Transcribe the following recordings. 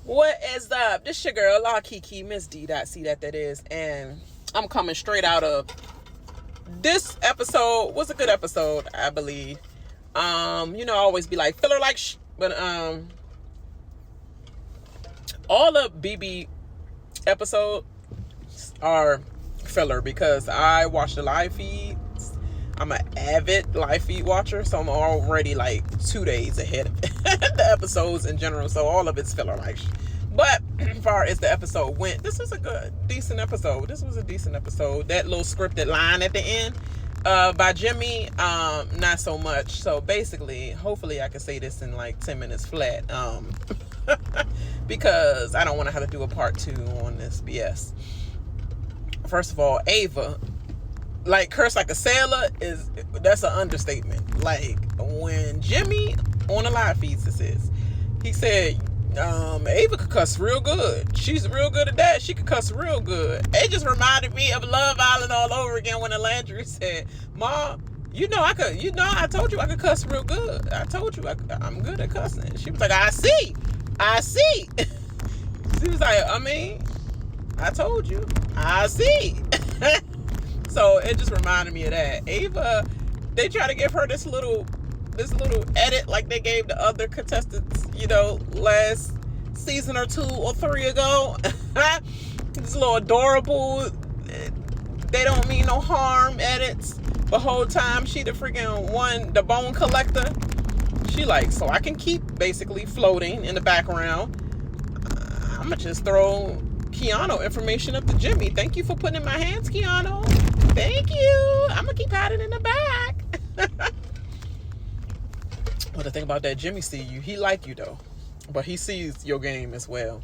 What is up? This your girl, La Kiki, Miss D.C. that is, and I'm coming straight out of this episode. Was a good episode, I believe. I always be like filler like but all the BB episodes are filler because I watch the live feeds. I'm an avid live feed watcher, so I'm already like 2 days ahead of the episodes in general, so all of it's filler like but as far as the episode went, this was a decent episode. That little scripted line at the end by Jimmy, not so much. So basically, hopefully I can say this in like 10 minutes flat, because I don't want to have to do a part 2 on this BS. First of all, Ava, like, curse like a sailor that's an understatement. Like, when Jimmy on the live feeds, he said, Ava could cuss real good. She's real good at that. She could cuss real good. It just reminded me of Love Island all over again when Landry said, Mom, I told you I could cuss real good. I told you I'm good at cussing. She was like, I see. She was like, I told you. I see. So it just reminded me of that. Ava, they try to give her this little edit like they gave the other contestants, last season or 2 or 3 ago. This little adorable, they don't mean no harm edits. The whole time she the freaking the bone collector. She like, so I can keep basically floating in the background. I'm gonna just throw Keanu information up to Jimmy. Thank you for putting in my hands, Keanu. Thank you. I'm gonna keep hiding in the back. But the thing about that, Jimmy see you. He like you though, but he sees your game as well.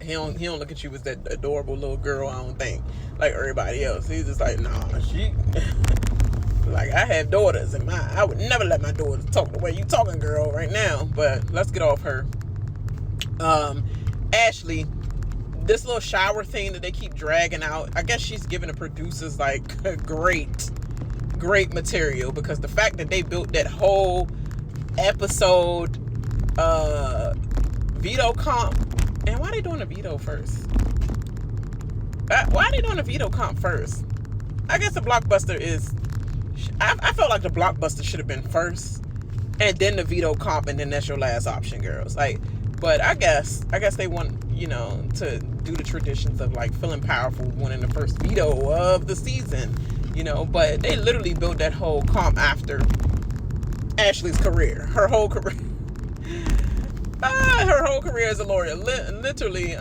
He don't look at you as that adorable little girl. I don't think like everybody else. He's just like, nah, she. Like, I have daughters, and I would never let my daughters talk the way you talking, girl, right now. But let's get off her. Ashley, this little shower thing that they keep dragging out, I guess she's giving the producers like great material, because the fact that they built that whole episode veto comp, and why are they doing the veto first? Why are they doing the veto comp first? I guess the blockbuster is, I felt like the blockbuster should have been first, and then the veto comp, and then that's your last option, girls. Like, but I guess they want, to do the traditions of like feeling powerful, winning the first veto of the season, but they literally built that whole comp after Ashley's career, her whole career. Her whole career as a lawyer. Literally,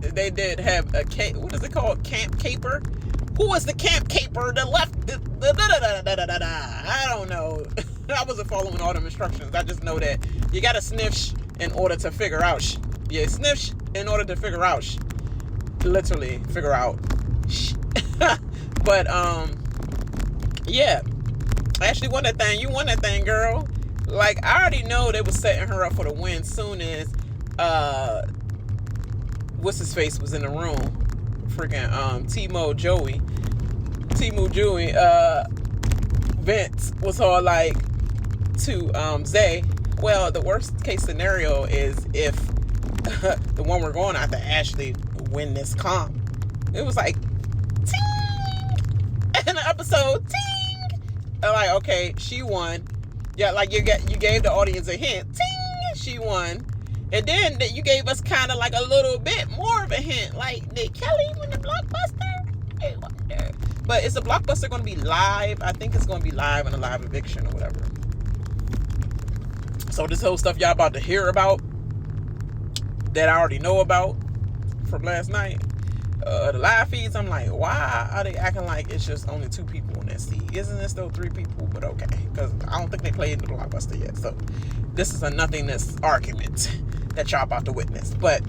they did have what is it called? Camp caper. Who was the camp caper that left? I don't know. I wasn't following all them instructions. I just know that you gotta sniff in order to figure out. Sniff in order to figure out. Literally figure out. But yeah. Ashley won that thing. You won that thing, girl. Like, I already know they was setting her up for the win soon as what's his face was in the room. Freaking Timu Joey. Vince was all like to Zay, well, the worst case scenario is if the one we're going after Ashley win this comp. It was like ting in the episode, ting. I'm like, okay, she won. Yeah, like you gave the audience a hint, ting, she won. And then you gave us kind of like a little bit more of a hint, like, did Kelley win the blockbuster? I wonder. But is the blockbuster going to be live? I think it's going to be live in a live eviction or whatever. So this whole stuff y'all about to hear about, that I already know about from last night, the live feeds, I'm like, why are they acting like it's just only 2 people in that seat? Isn't there still 3 people? But okay, because I don't think they played the blockbuster yet. So this is a nothingness argument that y'all about to witness. But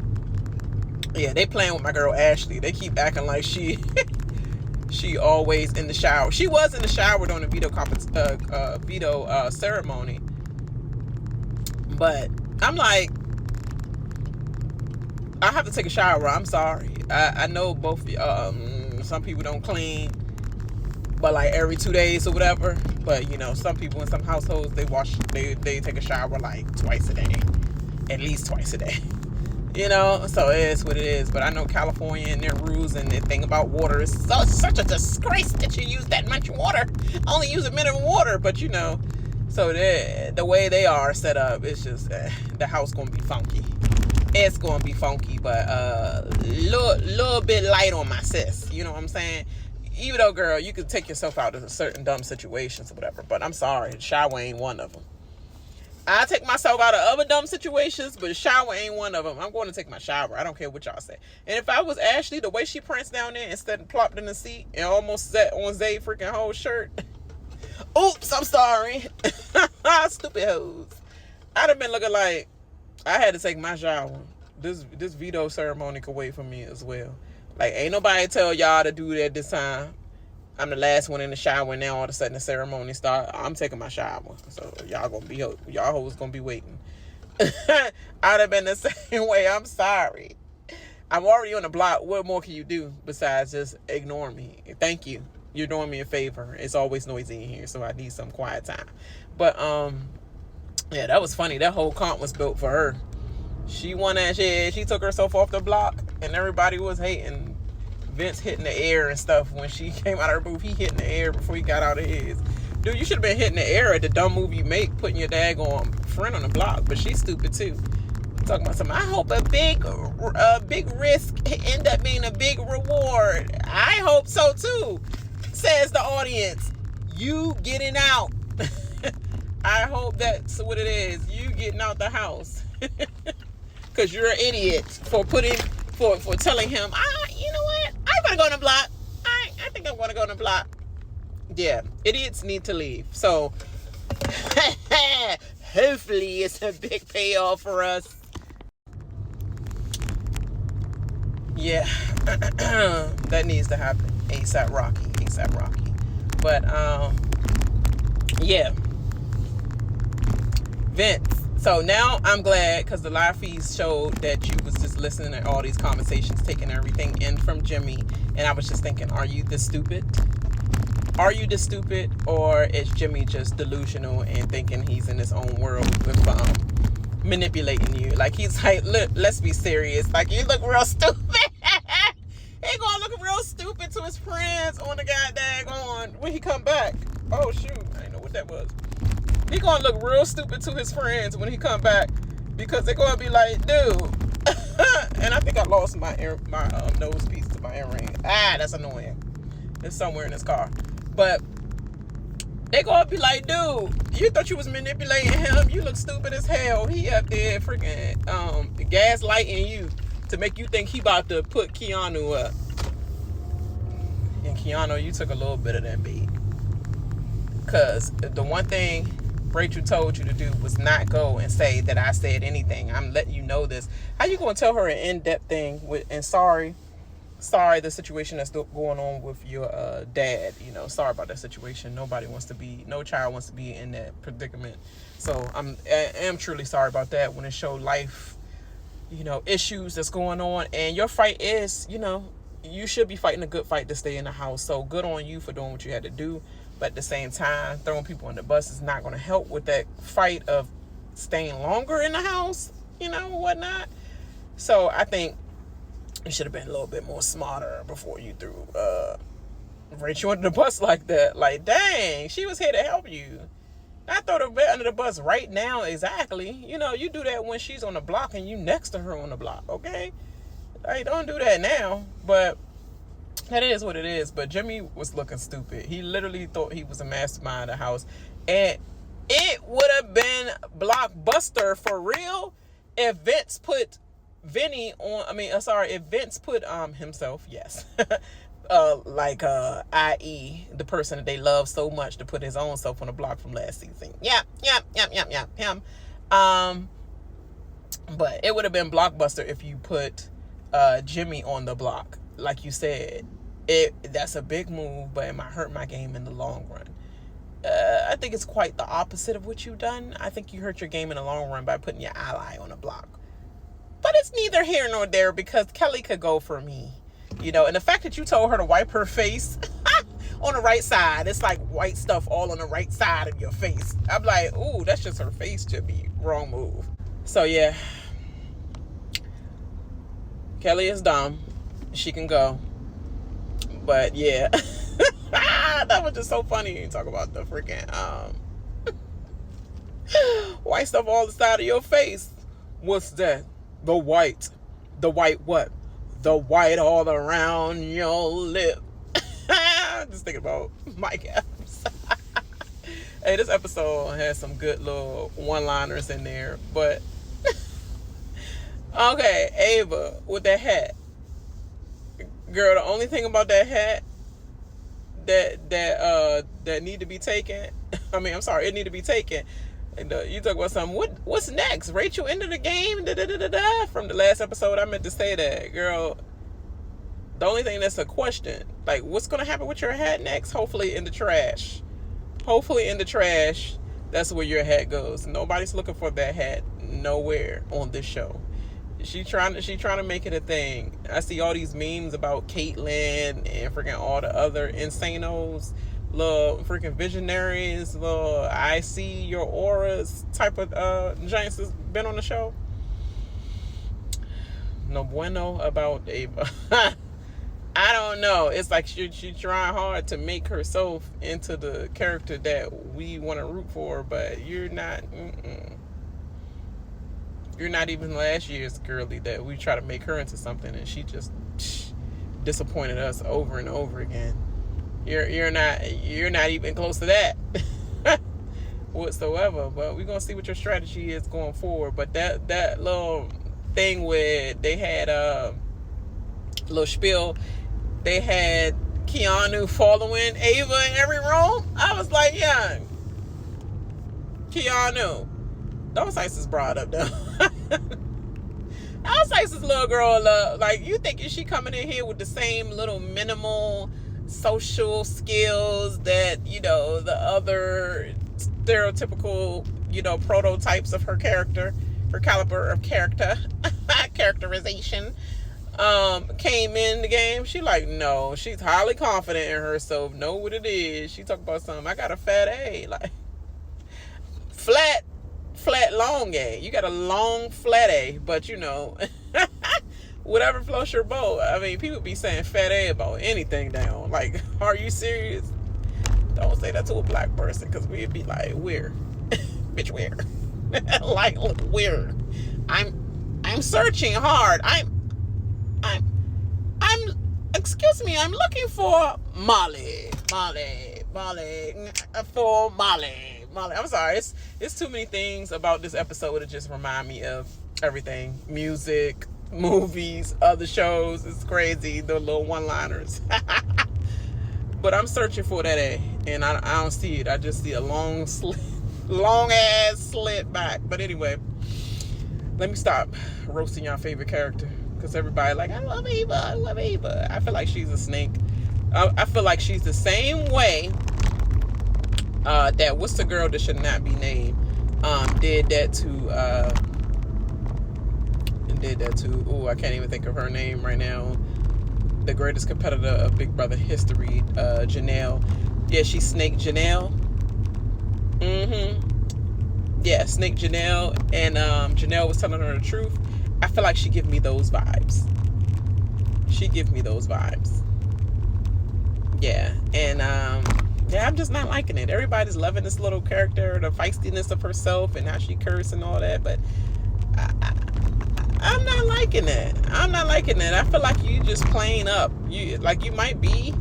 yeah, they playing with my girl Ashley. They keep acting like she always in the shower. She was in the shower during the veto ceremony. But I'm like, I have to take a shower. I'm sorry. I know both. Some people don't clean. but like every 2 days or whatever. But you know, some people in some households, they take a shower like twice a day, at least twice a day. You know, so it is what it is. But I know California and their rules and their thing about water is such a disgrace that you use that much water. Only use a minimum water, but you know, so the way they are set up, it's just the house gonna be funky. It's gonna be funky, but little bit light on my sis. You know what I'm saying? Even though, girl, you could take yourself out of certain dumb situations or whatever, but I'm sorry, shower ain't one of them. I take myself out of other dumb situations, but shower ain't one of them. I'm going to take my shower. I don't care what y'all say. And if I was Ashley, the way she pranced down there instead of plopped in the seat and almost sat on Zay freaking whole shirt. Oops, I'm sorry. Stupid hoes. I'd have been looking like I had to take my shower. This veto ceremony could wait for me as well. Like, ain't nobody tell y'all to do that this time. I'm the last one in the shower, and now all of a sudden the ceremony start. I'm taking my shower, so y'all hoes gonna be waiting. I'd have been the same way. I'm sorry. I'm already on the block. What more can you do besides just ignore me? Thank you. You're doing me a favor. It's always noisy in here, so I need some quiet time. But yeah, that was funny. That whole comp was built for her. She won that shit. She took herself off the block, and everybody was hating. Vince hitting the air and stuff when she came out of her booth. He hit in the air before he got out of his. Dude, you should have been hitting the air at the dumb move you make, putting your daggone friend on the block. But she's stupid too. Talking about something. I hope a big risk end up being a big reward. I hope so too, says the audience. You getting out. I hope that's what it is. You getting out the house. Because you're an idiot for telling him, you know what? I'm going to go on the block. I think I'm going to go on the block. Yeah, idiots need to leave. So, hopefully it's a big payoff for us. Yeah, that needs to happen. ASAP Rocky. But, yeah. Vince. So now I'm glad because the live feeds showed that you was just listening to all these conversations, taking everything in from Jimmy. And I was just thinking, are you this stupid? Are you this stupid? Or is Jimmy just delusional and thinking he's in his own world with manipulating you? Like, he's like, look, let's be serious. Like, you look real stupid. He gonna look real stupid to his friends on the goddamn when he come back. Oh, shoot. I didn't know what that was. He gonna look real stupid to his friends when he come back because they're gonna be like, dude. And I think I lost my nose piece to my earring. That's annoying. It's somewhere in his car. But they gonna be like, dude, you thought you was manipulating him. You look stupid as hell. He up there freaking gaslighting you to make you think he about to put Keanu up. And Keanu, you took a little bit of that bait. Because the one thing Rachel told you to do was not go and say that I said anything. I'm letting you know this. How you gonna tell her an in-depth thing and sorry the situation that's going on with your dad, you know, sorry about that situation. No child wants to be in that predicament. So I am truly sorry about that when it showed life, you know, issues that's going on. And your fight is, you know, you should be fighting a good fight to stay in the house. So good on you for doing what you had to do. But at the same time, throwing people on the bus is not going to help with that fight of staying longer in the house, you know, whatnot. So I think you should have been a little bit more smarter before you threw Rachel under the bus like that. Like, dang, she was here to help you. Not throw the vet under the bus right now, exactly. You know, you do that when she's on the block and you next to her on the block, okay? Like, don't do that now. But that is what it is. But Jimmy was looking stupid. He literally thought he was a mastermind of the house. And it would have been blockbuster for real if Vince put if Vince put himself, yes. I.e. the person that they love so much to put his own self on the block from last season. Him. But it would have been blockbuster if you put Jimmy on the block. Like you said, that's a big move, but it might hurt my game in the long run. I think it's quite the opposite of what you've done. I think you hurt your game in the long run by putting your ally on the block. But it's neither here nor there because Kelley could go for me. You know, and the fact that you told her to wipe her face on the right side. It's like white stuff all on the right side of your face. I'm like, ooh, that's just her face to me. Wrong move. So yeah, Kelley is dumb. She can go. But yeah, that was just so funny. You talk about the freaking white stuff all the side of your face. What's that? The white. The white what? The white all around your lip. Just thinking about Mike Adams. Hey, this episode has some good little one-liners in there. But okay, Ava with that hat. Girl, the only thing about that hat that need to be taken. I mean, I'm sorry, it need to be taken. And you talk about something. What's next? Rachel into the game? From the last episode, I meant to say that, girl. The only thing that's a question, like, what's gonna happen with your hat next? Hopefully in the trash. Hopefully in the trash. That's where your hat goes. Nobody's looking for that hat nowhere on this show. She trying to make it a thing. I see all these memes about Caitlyn and freaking all the other insanos, little freaking visionaries, little I see your auras type of giants that's been on the show. No bueno about Ava. I don't know. It's like she trying hard to make herself into the character that we want to root for, but you're not. You're not even last year's girly that we try to make her into something, and she just disappointed us over and over again. You're not even close to that whatsoever. But we're gonna see what your strategy is going forward. But that little thing where they had a little spiel, they had Keanu following Ava in every room. I was like, yeah, Keanu. Those Isis brought up though. I was like, this little girl, like, you think is she coming in here with the same little minimal social skills that, you know, the other stereotypical, you know, prototypes of her character, her caliber of character, characterization, came in the game? She like, no, she's highly confident in herself, know what it is. She talk about something, I got a fat A, like, flat long A. You got a long flat A, but you know, whatever floats your boat. I mean, people be saying fat A about anything down. Like, are you serious? Don't say that to a black person, because we'd be like, where? Bitch, where? Like, where? I'm searching hard. I'm excuse me, I'm looking for Molly. I'm sorry. It's too many things about this episode that just remind me of everything. Music, movies, other shows. It's crazy. The little one-liners. But I'm searching for that A, and I don't see it. I just see a long ass slit back. But anyway, let me stop roasting your favorite character, because everybody like, I love Ava. I feel like she's a snake. I feel like she's the same way that what's the girl that should not be named did that to I can't even think of her name right now, the greatest competitor of Big Brother history, Janelle. Yeah, she snake Janelle. Yeah, snake Janelle. And Janelle was telling her the truth. I feel like she give me those vibes. Yeah. And yeah, I'm just not liking it. Everybody's loving this little character, the feistiness of herself and how she curse and all that, but I'm not liking it. I feel like you just playing up. You might be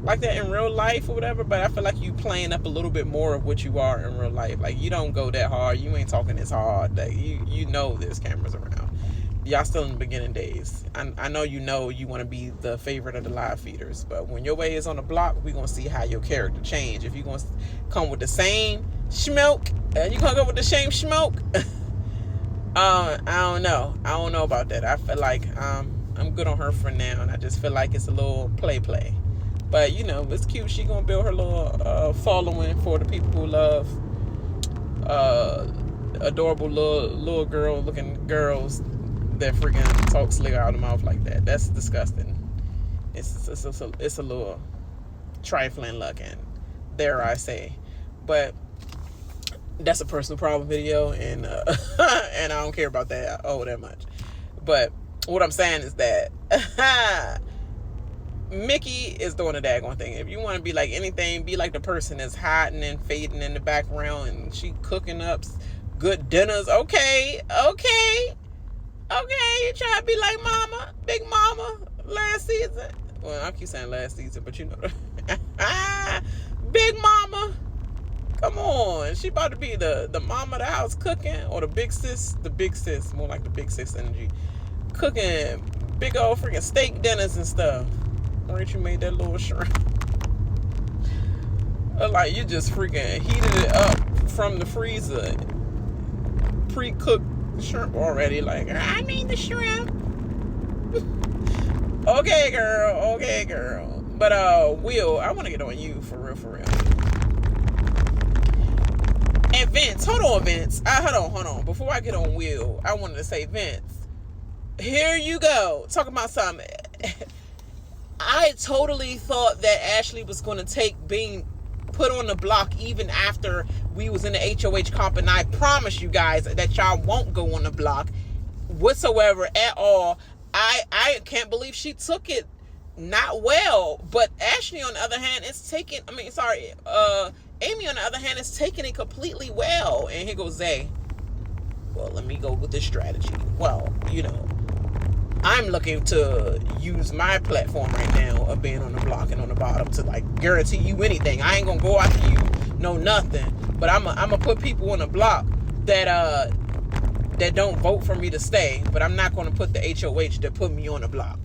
like that in real life or whatever, but I feel like you playing up a little bit more of what you are in real life. Like, you don't go that hard. You ain't talking this hard. Like, you know there's cameras around. Y'all still in the beginning days. I know you want to be the favorite of the live feeders, but when your way is on the block, we're going to see how your character change. If you're going to come with the same smoke, and you're going to go with the same smoke, I don't know. I don't know about that. I feel like I'm good on her for now, and I just feel like it's a little play. But, you know, it's cute. She going to build her little following for the people who love adorable little girl-looking girls that freaking talk slick out of the mouth like that. That's disgusting. It's a little trifling looking, dare I say. But that's a personal problem video, and and I don't care about that that much. But what I'm saying is that Mickey is doing a daggone thing. If you want to be like anything, be like the person that's hiding and fading in the background, and she cooking up good dinners. Okay. You try to be like Mama, Big Mama, last season. Well, I keep saying last season, but you know, Big Mama. Come on, she about to be the mama of the house cooking, or the big sis, more like the big sis energy, cooking big old freaking steak dinners and stuff. Rachel made that little shrimp. Like you just freaking heated it up from the freezer, pre-cooked shrimp already. Like, I made the shrimp. Okay, girl. But Will, I want to get on you for real. And Vince, hold on, Vince. Hold on. Before I get on Will, I wanted to say, Vince, here you go. Talking about something. I totally thought that Ashley was going to take being put on the block even after we was in the HOH comp, and I promise you guys that y'all won't go on the block whatsoever at all. I can't believe she took it not well. But Ashley, on the other hand, Amy, on the other hand, is taking it completely well. And here goes Zay. Well, let me go with this strategy. Well, you know, I'm looking to use my platform right now of being on the block and on the bottom to like guarantee you anything. I ain't gonna go after you, no nothing. But I'm gonna put people on the block that don't vote for me to stay. But I'm not gonna put the HOH that put me on the block.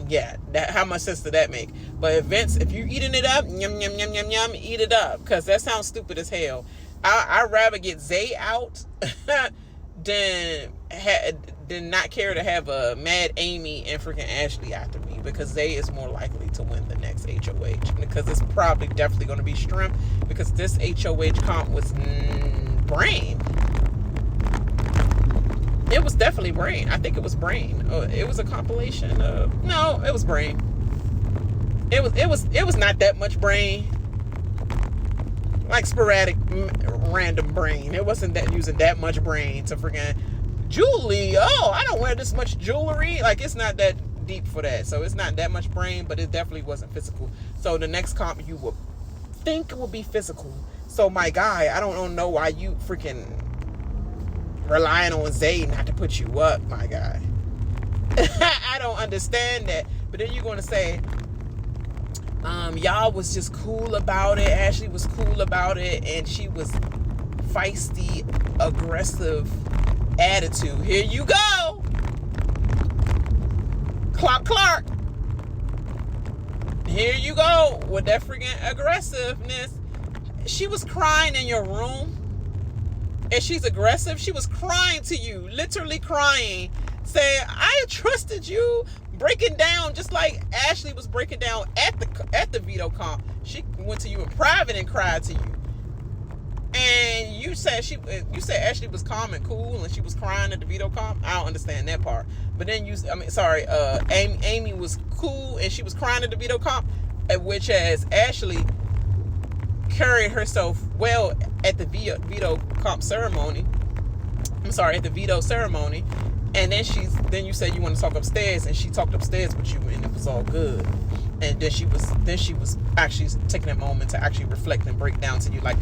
Yeah, how much sense did that make? But Vince, if you eating it up, yum, eat it up. Because that sounds stupid as hell. I'd rather get Zay out than not care to have a mad Amy and freaking Ashley after me. Because Zay is more likely to win the next HOH. Because it's probably definitely going to be shrimp. Because this HOH comp was brain. It was definitely brain. I think it was brain. It was a compilation of... No, it was brain. It was not that much brain. Like sporadic, random brain. It wasn't that using that much brain to freaking... Jewelry. Oh, I don't wear this much jewelry. Like, it's not that deep for that. So it's not that much brain, but it definitely wasn't physical. So the next comp you would think will be physical. So my guy, I don't know why you freaking... relying on Zay not to put you up, my guy. I don't understand that. But then you're going to say, y'all was just cool about it. Ashley was cool about it. And she was feisty, aggressive attitude. Here you go. Clark. Here you go with that freaking aggressiveness. She was crying in your room. And she's aggressive. She was crying to you, literally crying, saying, "I trusted you." Breaking down, just like Ashley was breaking down at the veto comp. She went to you in private and cried to you. And you said Ashley was calm and cool, and she was crying at the veto comp. I don't understand that part. But then Amy was cool and she was crying at the veto comp, which has Ashley carried herself well at the veto comp ceremony. At the veto ceremony. And then you said you want to talk upstairs, and she talked upstairs with you, and it was all good. And then she was actually taking that moment to actually reflect and break down to you, like,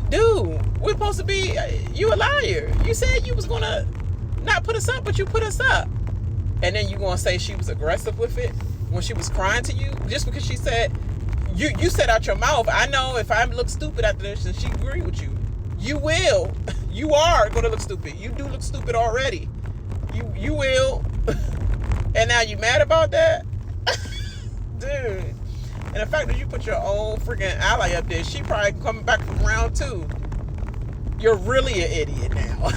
dude, we're supposed to be, you a liar. You said you was gonna not put us up, but you put us up. And then you gonna say she was aggressive with it when she was crying to you, just because she said, you said out your mouth, I know if I look stupid after this, and she agreed with you. You will. You are going to look stupid. You do look stupid already. You will. And now you mad about that? Dude. And the fact that you put your own freaking ally up there, she probably coming back from round 2. You're really an idiot now.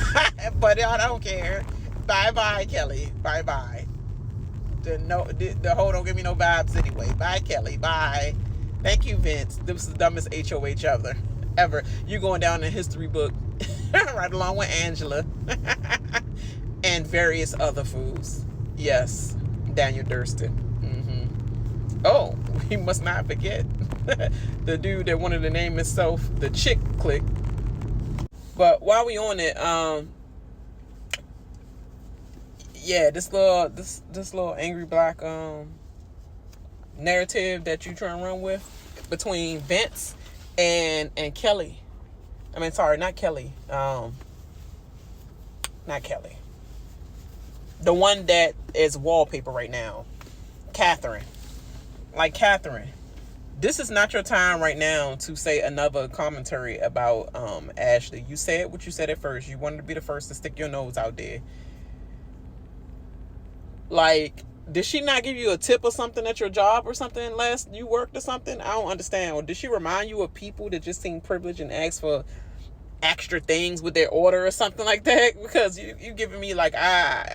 But I don't care. Bye-bye, Kelley. Bye-bye. The whole don't give me no vibes anyway. Bye, Kelley. Bye. Thank you, Vince. This is the dumbest HOH ever. You're going down in the history book right along with Angela and various other fools. Yes, Daniel Durston. Oh, he must not forget the dude that wanted to name himself the Chick Click. But while we on it, yeah, this little angry black narrative that you trying to run with between Vince and Kelley. I mean, sorry, not Kelley. Not Kelley. The one that is wallpaper right now, Katherine. Like, Katherine, this is not your time right now to say another commentary about Ashley. You said what you said at first. You wanted to be the first to stick your nose out there. Like, did she not give you a tip or something at your job or something last you worked or something? I don't understand. Or did she remind you of people that just seem privileged and ask for extra things with their order or something like that? Because you giving me like,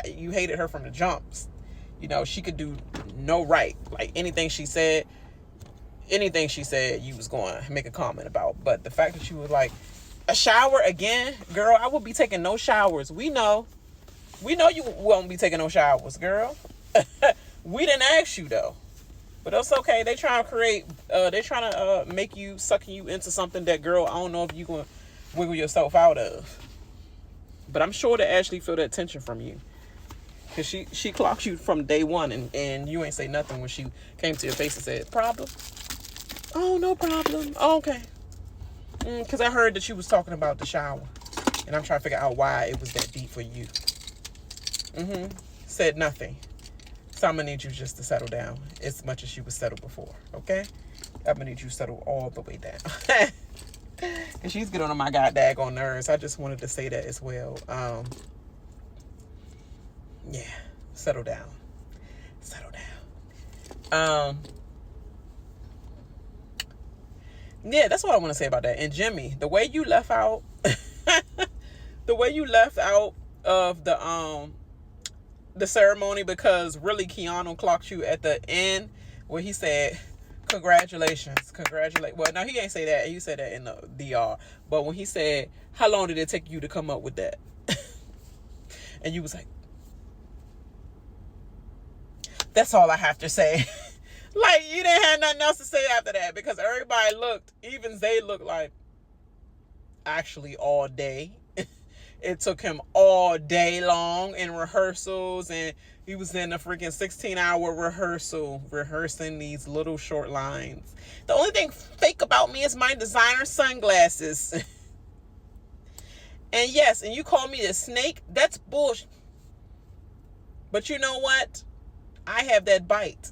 you hated her from the jumps. You know, she could do no right. Like, anything she said, you was going to make a comment about. But the fact that you was like, a shower again? Girl, I will be taking no showers. We know you won't be taking no showers, girl. We didn't ask you, though. But that's okay. They trying to make you, sucking you into something that, girl, I don't know if you going to wiggle yourself out of. But I'm sure that Ashley feel that tension from you. Because she clocked you from day one, and you ain't say nothing when she came to your face and said, problem? Oh, no problem. Oh, okay. Because I heard that you was talking about the shower. And I'm trying to figure out why it was that deep for you. Said nothing. So I'm going to need you just to settle down as much as you was settled before. Okay? I'm going to need you to settle all the way down. And she's getting on my goddamn nerves. I just wanted to say that as well. Yeah, settle down. Yeah, that's what I want to say about that. And Jimmy, the way you left out of the ceremony, because really Keanu clocked you at the end where he said, congratulations. Well, no, he ain't say that. He said that in the DR. But when he said, how long did it take you to come up with that? And you was like, that's all I have to say. Like, you didn't have nothing else to say after that, because everybody looked, even Zay looked like, actually all day. It took him all day long in rehearsals, and he was in a freaking 16-hour rehearsal, rehearsing these little short lines. The only thing fake about me is my designer sunglasses. And yes, and you call me a snake? That's bullshit. But you know what? I have that bite.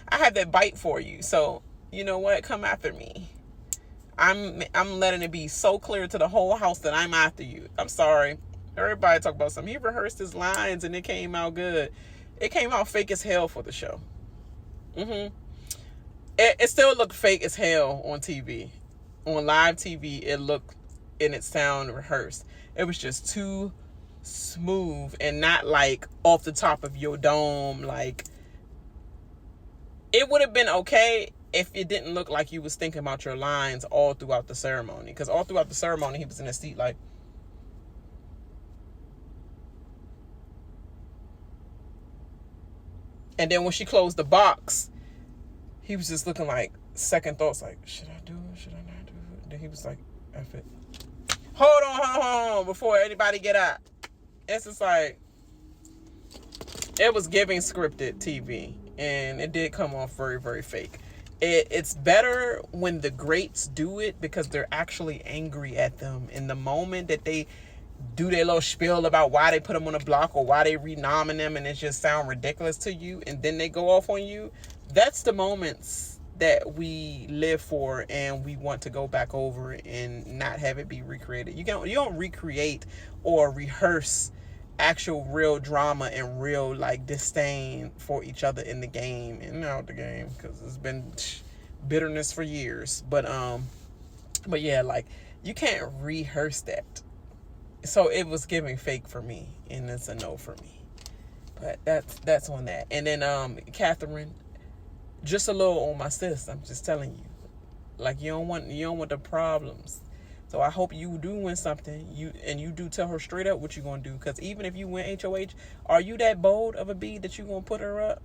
I have that bite for you. So, you know what? Come after me. I'm letting it be so clear to the whole house that I'm after you. I'm sorry. Everybody talk about something. He rehearsed his lines and it came out good. It came out fake as hell for the show. It still looked fake as hell on TV. On live TV, it looked and it sound rehearsed. It was just too smooth and not like off the top of your dome. Like, it would have been okay if it didn't look like you was thinking about your lines all throughout the ceremony. Because all throughout the ceremony, he was in his seat like, and then when she closed the box, he was just looking like second thoughts, like, should I do it? Should I not do it? And then he was like, F it. Hold on, before anybody get out. It's just like, it was giving scripted TV, and it did come off very, very fake. It's better when the greats do it, because they're actually angry at them in the moment that they do their little spiel about why they put them on the block or why they renominate them, and it just sound ridiculous to you, and then they go off on you. That's the moments that we live for, and we want to go back over and not have it be recreated. You don't recreate or rehearse actual real drama and real like disdain for each other in the game and out the game, because it's been bitterness for years. But yeah, like, you can't rehearse that. So it was giving fake for me, and it's a no for me. But that's on that. And then Katherine, just a little on my sis. I'm just telling you, like, you don't want the problems. So I hope you do win something. You do tell her straight up what you're going to do. Because even if you win HOH, are you that bold of a bee that you're going to put her up?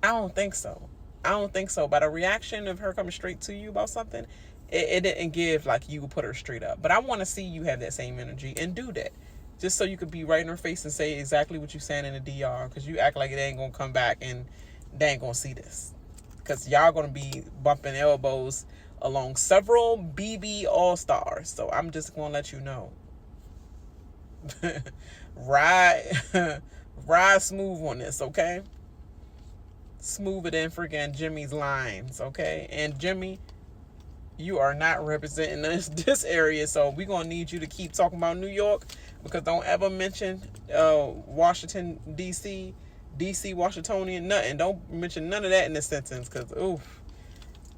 I don't think so. I don't think so. By the reaction of her coming straight to you about something, it didn't give like you put her straight up. But I want to see you have that same energy and do that. Just so you could be right in her face and say exactly what you saying in the DR. Because you act like it ain't going to come back and they ain't going to see this. Because y'all going to be bumping elbows along several BB All-Stars. So I'm just going to let you know. Ride smooth on this, okay? Smoother than freaking Jimmy's lines, okay? And Jimmy, you are not representing this area, so we're going to need you to keep talking about New York, because don't ever mention Washington, D.C., Washingtonian, nothing. Don't mention none of that in this sentence, because, oof,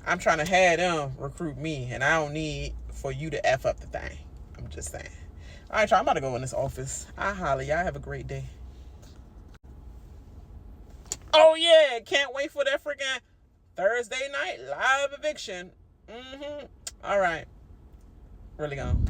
I'm trying to have them recruit me, and I don't need for you to F up the thing. I'm just saying. All right, y'all, I'm about to go in this office. I'll holler. Y'all have a great day. Oh, yeah, can't wait for that freaking Thursday night live eviction. All right. Really gone.